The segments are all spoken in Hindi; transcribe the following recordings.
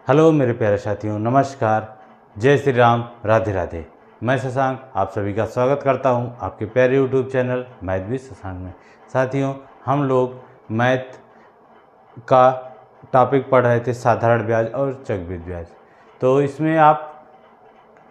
हेलो मेरे प्यारे साथियों, नमस्कार, जय श्री राम, राधे राधे। मैं शशांक आप सभी का स्वागत करता हूं आपके प्यारे YouTube channel math with Shashank में। साथियों, हम लोग मैथ का टॉपिक पढ़ रहे थे साधारण ब्याज और चक्रवृद्धि ब्याज। तो इसमें आप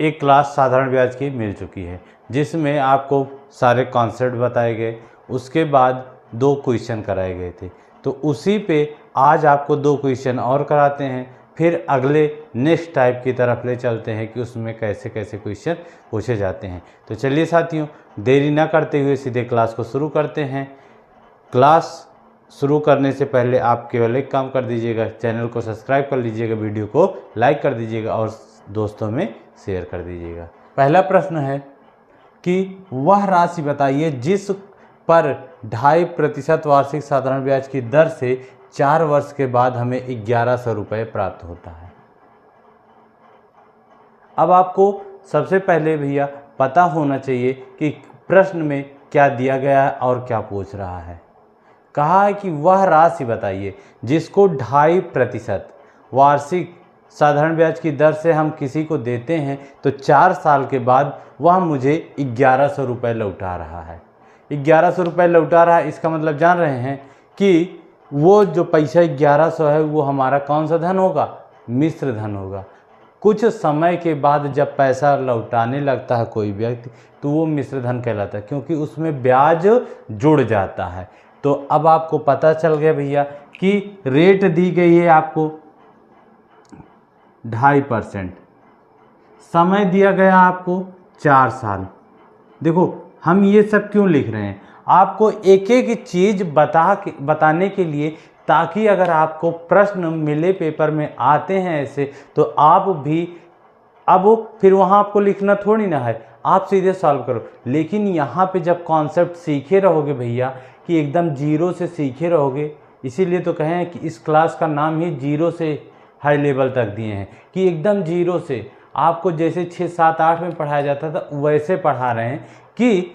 एक क्लास साधारण ब्याज की मिल चुकी है जिसमें आपको सारे कॉन्सेप्ट बताए गए, उसके बाद 2 क्वेश्चन कराए गए थे। तो उसी पे आज आपको 2 क्वेश्चन और कराते हैं, फिर अगले नेक्स्ट टाइप की तरफ ले चलते हैं कि उसमें कैसे कैसे क्वेश्चन पूछे जाते हैं। तो चलिए साथियों, देरी ना करते हुए सीधे क्लास को शुरू करते हैं। क्लास शुरू करने से पहले आप केवल एक काम कर दीजिएगा, चैनल को सब्सक्राइब कर लीजिएगा, वीडियो को लाइक कर दीजिएगा और दोस्तों में शेयर कर दीजिएगा। पहला प्रश्न है कि वह राशि बताइए जिस पर 2.5% वार्षिक साधारण ब्याज की दर से 4 वर्ष के बाद हमें 1100 रुपये प्राप्त होता है। अब आपको सबसे पहले भैया पता होना चाहिए कि प्रश्न में क्या दिया गया है और क्या पूछ रहा है। कहा है कि वह राशि बताइए जिसको 2.5% वार्षिक साधारण ब्याज की दर से हम किसी को देते हैं तो 4 साल के बाद वह मुझे 1100 रुपये लौटा रहा है। 1100 रुपये लौटा रहा है, इसका मतलब जान रहे हैं कि वो जो पैसा 1100 है वो हमारा कौन सा धन होगा? मिश्र धन होगा। कुछ समय के बाद जब पैसा लौटाने लगता है कोई व्यक्ति तो वो मिश्र धन कहलाता है, क्योंकि उसमें ब्याज जुड़ जाता है। तो अब आपको पता चल गया भैया कि रेट दी गई है आपको 2.5%, समय दिया गया आपको 4 साल। देखो हम ये सब क्यों लिख रहे हैं, आपको एक एक चीज़ बताने के लिए, ताकि अगर आपको प्रश्न मिले पेपर में आते हैं ऐसे तो आप भी अब फिर वहाँ आपको लिखना थोड़ी ना है, आप सीधे सॉल्व करो। लेकिन यहाँ पे जब कॉन्सेप्ट सीखे रहोगे भैया कि एकदम जीरो से सीखे रहोगे, इसीलिए तो कहें कि इस क्लास का नाम ही जीरो से हाई लेवल तक दिए हैं कि एकदम जीरो से आपको जैसे 6, 7, 8 में पढ़ाया जाता था वैसे पढ़ा रहे हैं कि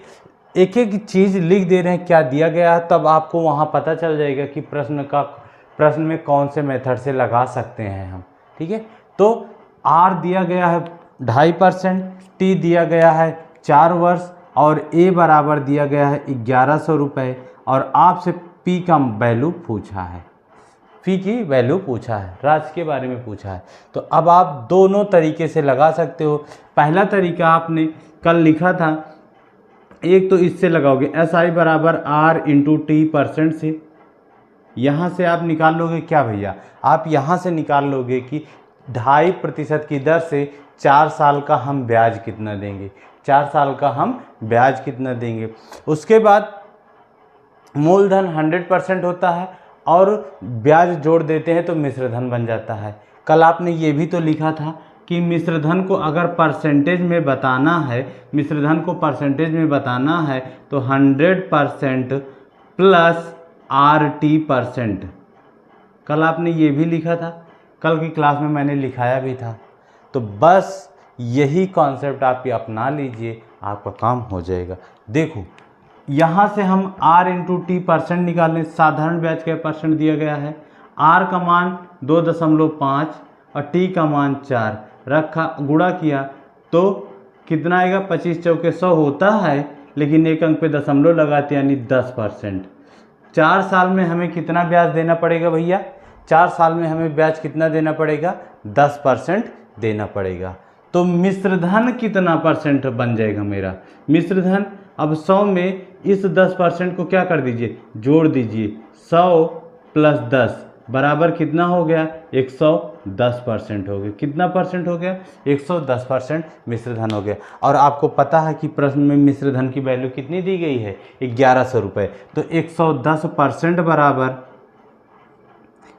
एक एक चीज़ लिख दे रहे हैं क्या दिया गया है। तब आपको वहाँ पता चल जाएगा कि प्रश्न में कौन से मेथड से लगा सकते हैं हम। ठीक है, तो आर दिया गया है 2.5%, टी दिया गया है 4 वर्ष और ए बराबर दिया गया है 1100 रुपये और आपसे पी का वैल्यू पूछा है, फी की वैल्यू पूछा है, राशि के बारे में पूछा है। तो अब आप दोनों तरीके से लगा सकते हो। पहला तरीका आपने कल लिखा था, एक तो इससे लगाओगे SI बराबर R इंटू T% से, यहाँ से आप निकाल लोगे क्या भैया, आप यहाँ से निकाल लोगे कि 2.5% की दर से 4 साल का हम ब्याज कितना देंगे, 4 साल का हम ब्याज कितना देंगे। उसके बाद मूलधन 100% होता है और ब्याज जोड़ देते हैं तो मिश्र धन बन जाता है। कल आपने ये भी तो लिखा था कि मिश्र धन को अगर परसेंटेज में बताना है, मिश्र धन को परसेंटेज में बताना है तो 100% प्लस RT%। कल आपने ये भी लिखा था, कल की क्लास में मैंने लिखाया भी था। तो बस यही कॉन्सेप्ट आप अपना लीजिए, आपका काम हो जाएगा। देखो यहाँ से हम R इंटू T% निकालने, साधारण ब्याज का परसेंट दिया गया है, R का मान 2.5 और T का मान 4 रखा, गुणा किया तो कितना आएगा, 25 चौके 100 होता है, लेकिन एक अंक पे दशमलव लगाते यानी 10%। 4 साल में हमें कितना ब्याज देना पड़ेगा भैया, 4 साल में हमें ब्याज कितना देना पड़ेगा, 10% देना पड़ेगा। तो मिश्र धन कितना परसेंट बन जाएगा मेरा, मिश्र धन अब 100 में इस 10% को क्या कर दीजिए, जोड़ दीजिए, 100 प्लस 10 बराबर कितना हो गया, 110% हो गया। कितना परसेंट हो गया, 110% मिश्र धन हो गया। और आपको पता है कि प्रश्न में मिश्र धन की वैल्यू कितनी दी गई है, 1100 रुपये। तो 110% बराबर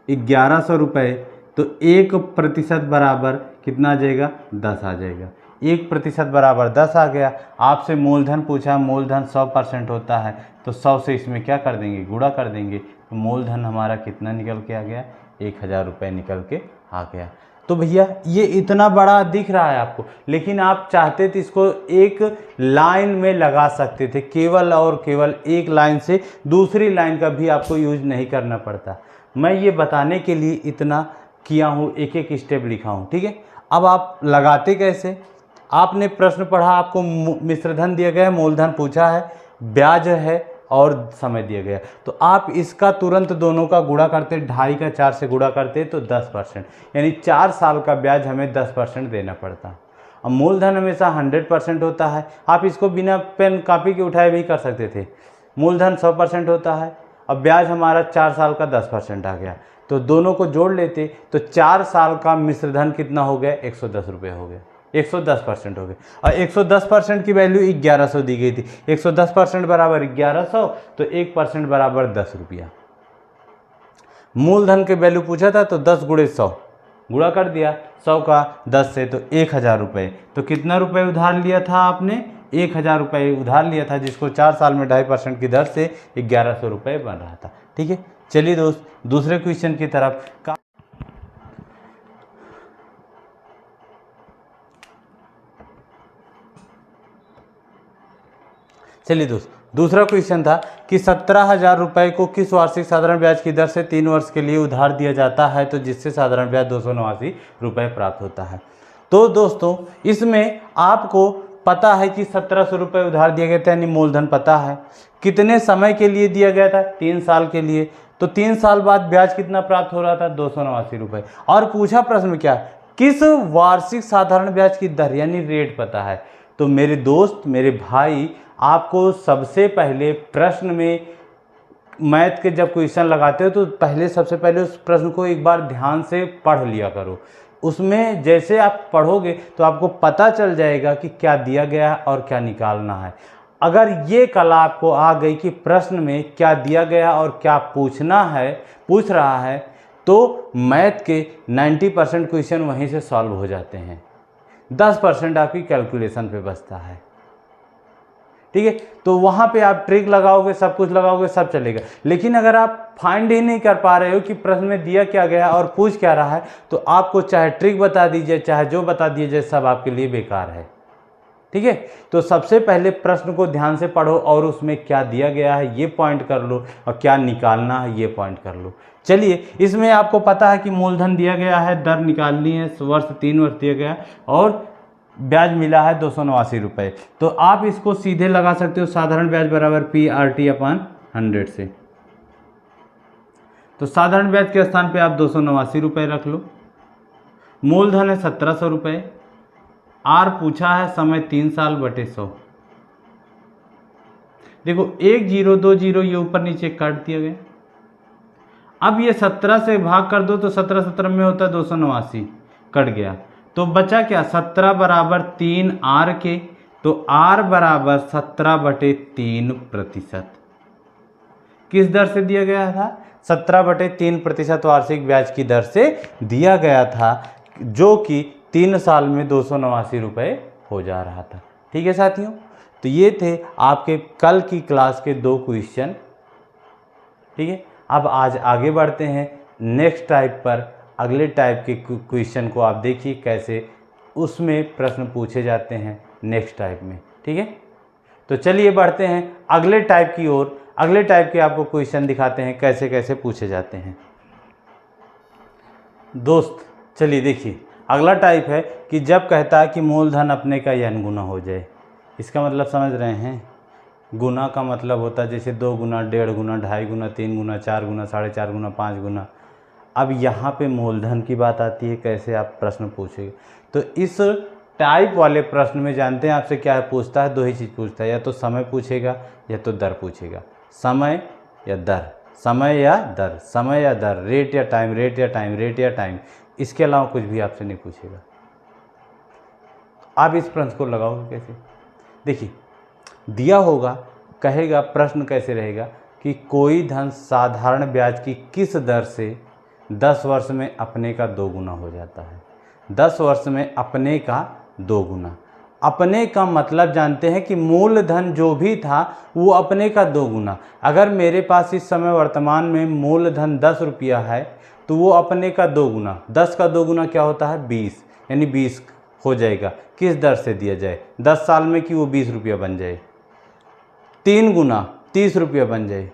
1100 रुपये, तो 1% बराबर कितना आ जाएगा, 10 आ जाएगा। 1% बराबर 10 आ गया। आपसे मूलधन पूछा, मूलधन 100% होता है तो 100 से इसमें क्या कर देंगे, गुणा कर देंगे। तो मूलधन हमारा कितना निकल के आ गया, 1000 रुपये निकल के आ गया। तो भैया ये इतना बड़ा दिख रहा है आपको, लेकिन आप चाहते थे इसको एक लाइन में लगा सकते थे, केवल और केवल एक लाइन से, दूसरी लाइन का भी आपको यूज नहीं करना पड़ता। मैं ये बताने के लिए इतना किया हूँ, एक एक स्टेप लिखा हूँ। ठीक है, अब आप लगाते कैसे? आपने प्रश्न पढ़ा, आपको मिश्रधन दिया गया है, मूलधन पूछा है, ब्याज है और समय दिया गया, तो आप इसका तुरंत दोनों का गुणा करते, 2.5 का 4 से गुणा करते तो 10%, यानी 4 साल का ब्याज हमें 10% देना पड़ता। अब मूलधन हमेशा 100% होता है, आप इसको बिना पेन कापी के उठाए भी कर सकते थे। मूलधन 100% होता है, अब ब्याज हमारा 4 साल का 10% आ गया, तो दोनों को जोड़ लेते तो 4 साल का मिश्रधन कितना हो गया? 110 रुपये हो गया, 110% हो गए। और 110% की वैल्यू 1100 दी गई थी, 110% बराबर 1100, तो 1% बराबर 10 रुपया। मूलधन के वैल्यू पूछा था तो 10 गुणे 100 गुणा कर दिया, 100 का 10 से तो 1000 रुपये। तो कितना रुपये उधार लिया था आपने? 1000 रुपये उधार लिया था, जिसको 4 साल में 2.5% की दर से 1100 रुपये बन रहा था। ठीक है, चलिए दोस्त दूसरे क्वेश्चन की तरफ। चलिए दोस्त, दूसरा क्वेश्चन था कि 17,000 रुपये को किस वार्षिक साधारण ब्याज की दर से 3 वर्ष के लिए उधार दिया जाता है, तो जिससे साधारण ब्याज 289 रुपये प्राप्त होता है। तो दोस्तों इसमें आपको पता है कि 1700 रुपये उधार दिया गया था, यानी मूलधन पता है। कितने समय के लिए दिया गया था? 3 साल के लिए। तो 3 साल बाद ब्याज कितना प्राप्त हो रहा था? 289 रुपये। और पूछा प्रश्न क्या? किस वार्षिक साधारण ब्याज की दर, यानी रेट पता है। तो मेरे दोस्त, मेरे भाई, आपको सबसे पहले प्रश्न में मैथ के जब क्वेश्चन लगाते हो तो सबसे पहले उस प्रश्न को एक बार ध्यान से पढ़ लिया करो। उसमें जैसे आप पढ़ोगे तो आपको पता चल जाएगा कि क्या दिया गया है और क्या निकालना है। अगर ये कला आपको आ गई कि प्रश्न में क्या दिया गया और क्या पूछ रहा है, तो मैथ के 90% क्वेश्चन वहीं से सॉल्व हो जाते हैं, 10% आपकी कैलकुलेशन पे बचता है। ठीक है, तो वहाँ पे आप ट्रिक लगाओगे, सब कुछ लगाओगे, सब चलेगा। लेकिन अगर आप फाइंड ही नहीं कर पा रहे हो कि प्रश्न में दिया क्या गया और पूछ क्या रहा है, तो आपको चाहे ट्रिक बता दीजिए, चाहे जो बता दीजिए, सब आपके लिए बेकार है। ठीक है, तो सबसे पहले प्रश्न को ध्यान से पढ़ो और उसमें क्या दिया गया है ये पॉइंट कर लो, और क्या निकालना है ये पॉइंट कर लो। चलिए, इसमें आपको पता है कि मूलधन दिया गया है, दर निकालनी है, वर्ष 3 वर्ष दिया गया और ब्याज मिला है 289 रुपये। तो आप इसको सीधे लगा सकते हो, साधारण ब्याज बराबर PRT/100 से। तो साधारण ब्याज के स्थान पे आप 289 रुपये रख लो। मूलधन है 1700 रुपये, आर पूछा है समय 3 साल बटे 100। देखो 1 0 2 0 ये ऊपर नीचे काट दिया गया। अब ये 17 से भाग कर दो तो 17 17 में होता है 289, कट गया। तो बचा क्या? 17 बराबर 3 आर के, तो आर बराबर 17/3%। किस दर से दिया गया था? 17/3% वार्षिक ब्याज की दर से दिया गया था, जो कि 3 साल में 289 रुपये हो जा रहा था। ठीक है साथियों, तो ये थे आपके कल की क्लास के 2 क्वेश्चन। ठीक है, अब आज आगे बढ़ते हैं नेक्स्ट टाइप पर। अगले टाइप के क्वेश्चन को आप देखिए कैसे उसमें प्रश्न पूछे जाते हैं नेक्स्ट टाइप में। ठीक है, तो चलिए बढ़ते हैं अगले टाइप की ओर। अगले टाइप के आपको क्वेश्चन दिखाते हैं कैसे कैसे पूछे जाते हैं। दोस्त चलिए देखिए, अगला टाइप है कि जब कहता है कि मूलधन अपने का n गुना हो जाए। इसका मतलब समझ रहे हैं? गुना का मतलब होता है जैसे 2 गुना, 1.5 गुना, 2.5 गुना, 3 गुना, 4 गुना, 4.5 गुना, 5 गुना। अब यहाँ पे मूलधन की बात आती है, कैसे आप प्रश्न पूछेंगे। तो इस टाइप वाले प्रश्न में जानते हैं आपसे क्या पूछता है? 2 ही चीज़ पूछता है, या तो समय पूछेगा या तो दर पूछेगा। समय या दर, समय या दर, समय या दर, रेट या टाइम, रेट या टाइम, रेट या टाइम। इसके अलावा कुछ भी आपसे नहीं पूछेगा। आप इस प्रश्न को लगाओगे कैसे? देखिए, दिया होगा, कहेगा प्रश्न कैसे रहेगा कि कोई धन साधारण ब्याज की किस दर से 10 वर्ष में अपने का 2 गुना हो जाता है। 10 वर्ष में अपने का 2 गुना। अपने का मतलब जानते हैं कि मूलधन जो भी था वो अपने का 2 गुना। अगर मेरे पास इस समय वर्तमान में मूलधन 10 रुपया है तो वो अपने का 2 गुना, 10 का 2 गुना क्या होता है? 20, यानी 20 हो जाएगा। किस दर से दिया जाए? 10 साल में कि वो 20 रुपया बन जाए। 3 गुना 30 रुपया बन जाए।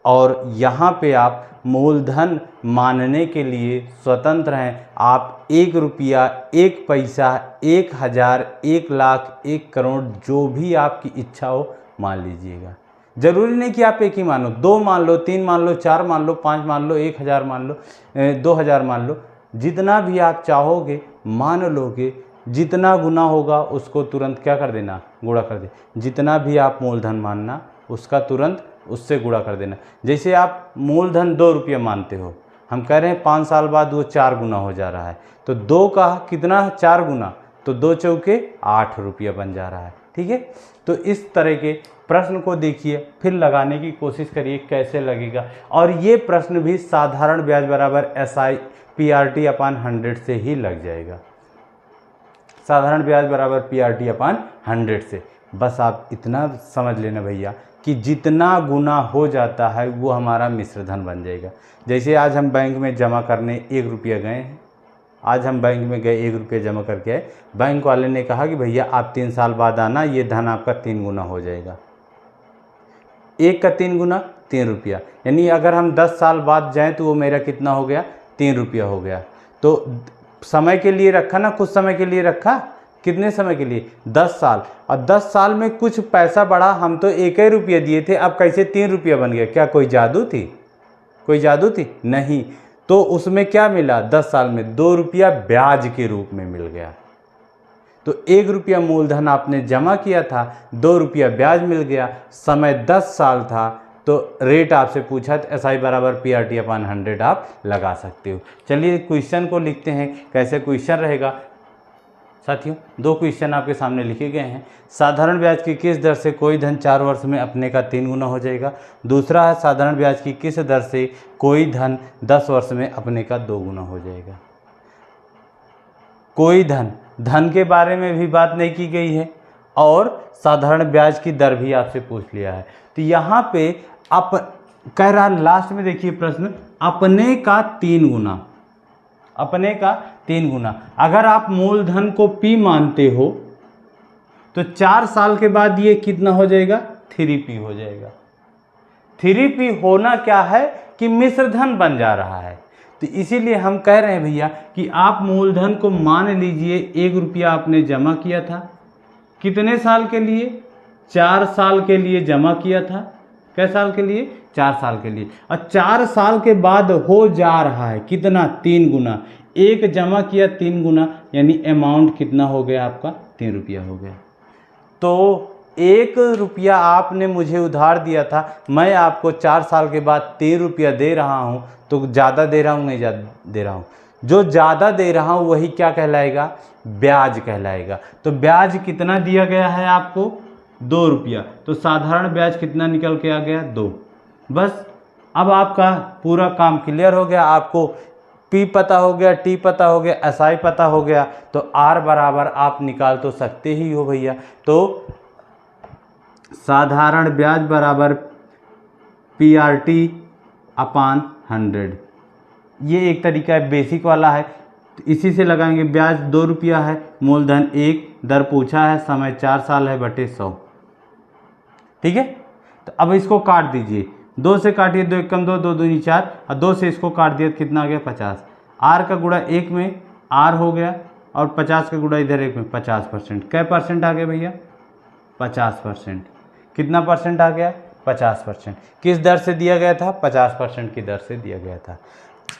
और यहाँ पे आप मूलधन मानने के लिए स्वतंत्र हैं। आप 1 रुपया, 1 पैसा, 1000, 1 लाख, 1 करोड़, जो भी आपकी इच्छा हो मान लीजिएगा। ज़रूरी नहीं कि आप एक ही मान लो, 2 मान लो, 3 मान लो, 4 मान लो, 5 मान लो, 1000 मान लो, 2000 मान लो, जितना भी आप चाहोगे मान लोगे। जितना गुना होगा उसको तुरंत क्या कर देना, गुणा कर दे। जितना भी आप मूलधन मानना उसका तुरंत उससे गुणा कर देना। जैसे आप मूलधन 2 रुपया मानते हो, हम कह रहे हैं 5 साल बाद वो 4 गुना हो जा रहा है, तो 2 का कितना, 4 गुना, तो 2 चौके 8 रुपया बन जा रहा है। ठीक है, तो इस तरह के प्रश्न को देखिए, फिर लगाने की कोशिश करिए कैसे लगेगा। और ये प्रश्न भी साधारण ब्याज बराबर PRT अपान 100 से ही लग जाएगा। साधारण ब्याज बराबर PRT अपान 100 से। बस आप इतना समझ लेना भैया कि जितना गुना हो जाता है वो हमारा मिश्रधन बन जाएगा। जैसे आज हम बैंक में जमा करने 1 रुपया गए हैं, आज हम बैंक में गए 1 रुपया जमा करके आए, बैंक वाले ने कहा कि भैया आप 3 साल बाद आना, ये धन आपका 3 गुना हो जाएगा। 1 का 3 गुना 3 रुपया, यानी अगर हम 10 साल बाद जाएं तो वो मेरा कितना हो गया, 3 रुपया हो गया। तो समय के लिए रखा ना, कुछ समय के लिए रखा, कितने समय के लिए, 10 साल। और 10 साल में कुछ पैसा बढ़ा, हम तो 1 ही रुपया दिए थे, अब कैसे 3 रुपया बन गया? क्या कोई जादू थी? कोई जादू थी? नहीं। तो उसमें क्या मिला, 10 साल में 2 रुपया ब्याज के रूप में मिल गया। तो 1 रुपया मूलधन आपने जमा किया था, 2 रुपया ब्याज मिल गया, समय 10 साल था, तो रेट आपसे पूछा तो SI बराबर PRT अपान 100 आप लगा सकते हो। चलिए क्वेश्चन को लिखते हैं, कैसे क्वेश्चन रहेगा साथियों। 2 क्वेश्चन आपके सामने लिखे गए हैं। साधारण ब्याज की किस दर से कोई धन 4 वर्ष में अपने का 3 गुना हो जाएगा। दूसरा है साधारण ब्याज की किस दर से कोई धन 10 वर्ष में अपने का 2 गुना हो जाएगा। कोई धन, धन के बारे में भी बात नहीं की गई है और साधारण ब्याज की दर भी आपसे पूछ लिया है। तो यहाँ पे आप कह रहा, लास्ट में देखिए प्रश्न, अपने का 3 गुना, अपने का 3 गुना। अगर आप मूलधन को P मानते हो तो 4 साल के बाद ये कितना हो जाएगा, 3P हो जाएगा। 3P होना क्या है कि मिश्रधन बन जा रहा है। तो इसीलिए हम कह रहे हैं भैया कि आप मूलधन को मान लीजिए 1 रुपया आपने जमा किया था, कितने साल के लिए, 4 साल के लिए जमा किया था। कै साल के लिए, 4 साल के लिए। और 4 साल के बाद हो जा रहा है कितना, 3 गुना। 1 जमा किया 3 गुना, यानी अमाउंट कितना हो गया आपका, 3 रुपया हो गया। तो 1 रुपया आपने मुझे उधार दिया था, मैं आपको 4 साल के बाद 3 रुपया दे रहा हूँ, तो ज़्यादा दे रहा हूँ नहीं ज़्यादा दे रहा हूँ, जो ज़्यादा दे रहा हूँ वही क्या कहलाएगा, ब्याज कहलाएगा। तो ब्याज कितना दिया गया है आपको, 2 रुपया। तो साधारण ब्याज कितना निकल के आ गया, 2। बस अब आपका पूरा काम क्लियर हो गया। आपको P पता हो गया, T पता हो गया, SI पता हो गया, तो R बराबर आप निकाल तो सकते ही हो भैया। तो साधारण ब्याज बराबर PRT अपान 100, ये एक तरीका है, बेसिक वाला है। तो इसी से लगाएंगे। ब्याज 2 रुपया है, मूलधन 1, दर पूछा है, समय 4 साल है, बटे 100। ठीक है, तो अब इसको काट दीजिए, 2 से काटिए, 2 एकम 2, 2 दूनी 4, और 2 से इसको काट दिया, कितना आ गया, 50। R का गुणा 1 में R हो गया, और 50 का गुणा इधर 1 में 50%। कै परसेंट आ गया भैया, 50%। कितना परसेंट आ गया, 50%। किस दर से दिया गया था, 50% की दर से दिया गया था।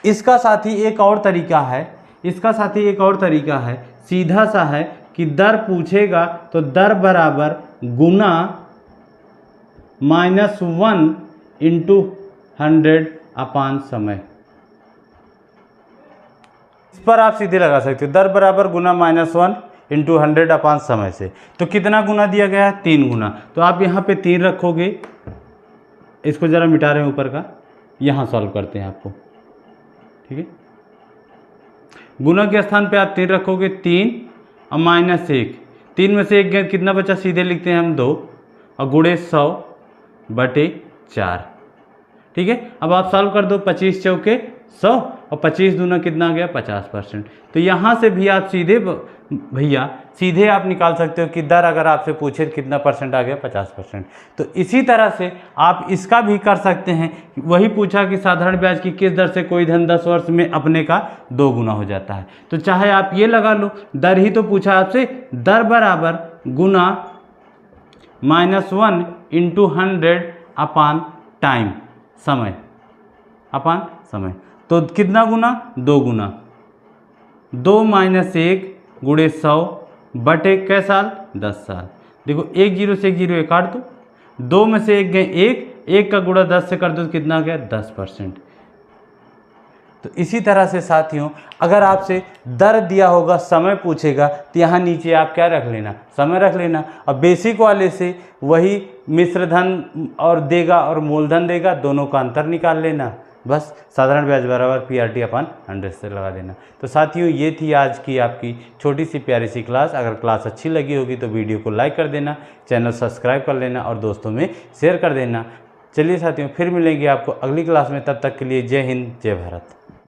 इसका साथी एक और तरीका है, इसका साथी एक और तरीका है, सीधा सा है कि दर पूछेगा तो दर बराबर गुना -1 इंटू 100 अपान समय। इस पर आप सीधे लगा सकते हो, दर बराबर गुना -1 इंटू 100 अपान समय से। तो कितना गुना दिया गया है, 3 गुना। तो आप यहाँ पे 3 रखोगे, इसको ज़रा मिटा रहे हैं ऊपर का, यहाँ सॉल्व करते हैं आपको। ठीक है, गुना के स्थान पे आप 3 रखोगे, 3 और -1, 3 में से 1 गया, कितना बचा, सीधे लिखते हैं हम 2, और गुणे 100 बटे 4। ठीक है, अब आप सॉल्व कर दो, 25 चौके 100 और 25 दूना कितना आ गया 50%। तो यहाँ से भी आप सीधे भैया सीधे आप निकाल सकते हो कि दर अगर आपसे पूछे कितना परसेंट आ गया 50%। तो इसी तरह से आप इसका भी कर सकते हैं। वही पूछा कि साधारण ब्याज की किस दर से कोई धन 10 वर्ष में अपने का 2 गुना हो जाता है। तो चाहे आप ये लगा लो, दर ही तो पूछा आपसे, दर बराबर गुना -1 इंटू 100 अपान टाइम, समय अपान समय। तो कितना गुना 2 गुना, 2 - 1 गुणे 100 बटे कै साल 10 साल। देखो 1 0 से 1 0 ये काट दो, 2 में से 1 गए 1 का गुणा 10 से कर दो तो कितना आ गया 10%। तो इसी तरह से साथियों अगर आपसे दर दिया होगा समय पूछेगा तो यहाँ नीचे आप क्या रख लेना, समय रख लेना। और बेसिक वाले से वही मिश्र धन और देगा और मूलधन देगा, दोनों का अंतर निकाल लेना। बस साधारण ब्याज बराबर PRT अपान 100 से लगा देना। तो साथियों ये थी आज की आपकी छोटी सी प्यारी सी क्लास। अगर क्लास अच्छी लगी होगी तो वीडियो को लाइक कर देना, चैनल सब्सक्राइब कर लेना और दोस्तों में शेयर कर देना। चलिए साथियों फिर मिलेंगे आपको अगली क्लास में, तब तक के लिए जय हिंद जय भारत।